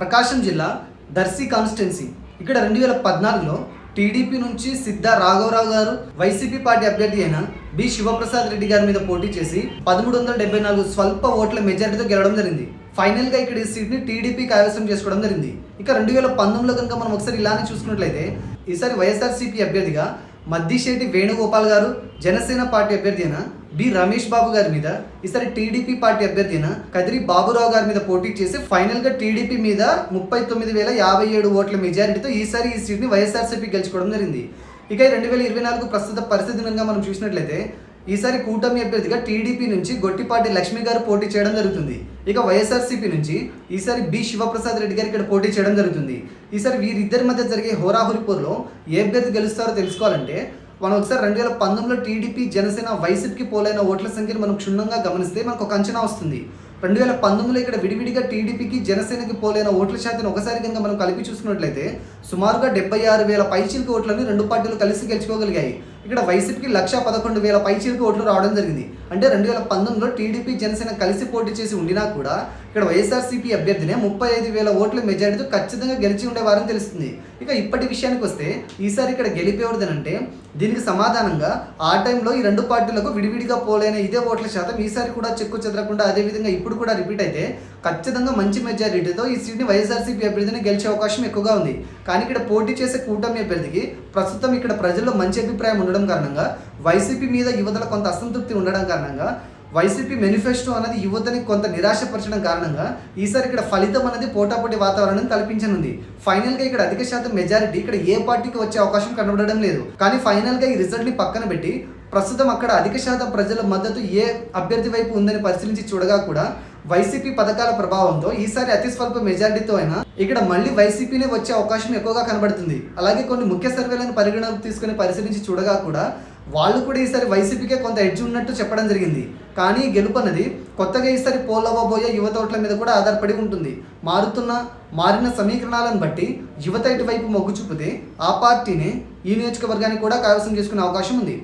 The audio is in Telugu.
ప్రకాశం జిల్లా దర్శి కాన్స్టిట్యున్సీ. ఇక్కడ 2014లో టీడీపీ నుంచి సిద్ధ రాఘవరావు గారు వైసీపీ పార్టీ అభ్యర్థి అయిన బి శివప్రసాద్ రెడ్డి గారి మీద పోటీ చేసి 1374 స్వల్ప ఓట్ల మెజారిటీతో గెలవడం జరిగింది. ఫైనల్గా ఇక్కడ ఈ సీట్ని టీడీపీ కైవసం చేసుకోవడం జరిగింది. ఇక 2019లో కనుక మనం ఒకసారి ఇలానే చూసుకున్నట్లయితే ఈసారి వైఎస్ఆర్సీపీ అభ్యర్థిగా మద్దిశెట్టి వేణుగోపాల్ గారు, జనసేన పార్టీ అభ్యర్థి అయిన బి రమేష్ బాబు గారి మీద, ఈసారి టీడీపీ పార్టీ అభ్యర్థి అయిన కదిరి బాబురావు గారి మీద పోటీ చేసి ఫైనల్గా టీడీపీ మీద 39,057 ఓట్ల మెజారిటీతో ఈసారి ఈ సీట్ని వైఎస్ఆర్సీపీ గెలుచుకోవడం జరిగింది. ఇక 2024 ప్రస్తుత పరిస్థితి కనుక మనం చూసినట్లయితే ఈసారి కూటమి అభ్యర్థిగా టీడీపీ నుంచి గొట్టిపాటి లక్ష్మి గారు పోటీ చేయడం జరుగుతుంది. ఇక వైఎస్ఆర్సీపీ నుంచి ఈసారి బి శివప్రసాద్ రెడ్డి గారు ఇక్కడ పోటీ చేయడం జరుగుతుంది. ఈసారి వీరిద్దరి మధ్య జరిగే హోరాహోరీ పోరులో ఏ అభ్యర్థి గెలుస్తారో తెలుసుకోవాలంటే మనం ఒకసారి 2019లో టీడీపీ, జనసేన, వైసీపీకి పోలైన ఓట్ల సంఖ్యను మనం క్షుణ్ణంగా గమనిస్తే మనకు ఒక అంచనా వస్తుంది. 2019లో ఇక్కడ విడివిడిగా టీడీపీకి, జనసేనకి పోలైన ఓట్ల శాతం ఒకసారి కనుక మనం కలిపి చూసుకున్నట్లయితే సుమారుగా 76,000 పైచిలుకు ఓట్లను రెండు పార్టీలు కలిసి గెలుచుకోగలిగాయి. ఇక్కడ వైసీపీకి 111,000 పైచిలుకు ఓట్లు రావడం జరిగింది. అంటే 2019లో టీడీపీ, జనసేన కలిసి పోటీ చేసి ఉండినా కూడా ఇక్కడ వైఎస్ఆర్సీపీ అభ్యర్థినే 35,000 ఓట్ల మెజారిటీతో ఖచ్చితంగా గెలిచి ఉండేవారని తెలుస్తుంది. ఇక ఇప్పటి విషయానికి వస్తే ఈసారి ఇక్కడ గెలిపేవడదనంటే దీనికి సమాధానంగా ఆ టైంలో ఈ రెండు పార్టీలకు విడివిడిగా పోలైన ఇదే ఓట్ల శాతం ఈసారి కూడా చెక్కు చెదరకుండా అదేవిధంగా ఇప్పుడు కూడా రిపీట్ అయితే ఖచ్చితంగా మంచి మెజారిటీతో ఈ సీట్ని వైఎస్ఆర్సీపీ అభ్యర్థిని గెలిచే అవకాశం ఎక్కువగా ఉంది. కానీ ఇక్కడ పోటీ చేసే కూటమి అభ్యర్థికి ప్రస్తుతం ఇక్కడ ప్రజల్లో మంచి అభిప్రాయం ఉండడం కారణంగా, వైసీపీ మీద యువతల కొంత అసంతృప్తి ఉండడం కారణంగా, వైసీపీ మేనిఫెస్టో అనేది యువతని కొంత నిరాశపరచడం కారణంగా ఈసారి ఇక్కడ ఫలితం అనేది పోటాపోటీ వాతావరణం కల్పించనుంది. ఫైనల్గా ఇక్కడ అధిక శాతం మెజారిటీ ఇక్కడ ఏ పార్టీకి వచ్చే అవకాశం కనబడడం లేదు. కానీ ఫైనల్గా ఈ రిజల్ట్ని పక్కన పెట్టి ప్రస్తుతం అక్కడ అధిక శాతం ప్రజల మద్దతు ఏ అభ్యర్థి వైపు ఉందని పరిశీలించి చూడగా కూడా వైసీపీ పథకాల ప్రభావంతో ఈసారి అతి స్వల్ప మెజారిటీతో అయినా ఇక్కడ మళ్ళీ వైసీపీనే వచ్చే అవకాశం ఎక్కువగా కనబడుతుంది. అలాగే కొన్ని ముఖ్య సర్వేలను పరిగణలోకి తీసుకుని పరిశీలించి చూడగా కూడా వాళ్ళు కూడా ఈసారి వైసీపీకే కొంత ఎడ్జ్ ఉన్నట్టు చెప్పడం జరిగింది. కానీ గెలుపు అన్నది కొత్తగా ఈసారి పోలవ్వబోయే యువత ఓట్ల మీద కూడా ఆధారపడి ఉంటుంది. మారిన సమీకరణాలను బట్టి యువత ఇటువైపు మొగ్గు చూపితే ఆ పార్టీని ఈ నియోజకవర్గాన్ని కూడా కైవసం చేసుకునే అవకాశం ఉంది.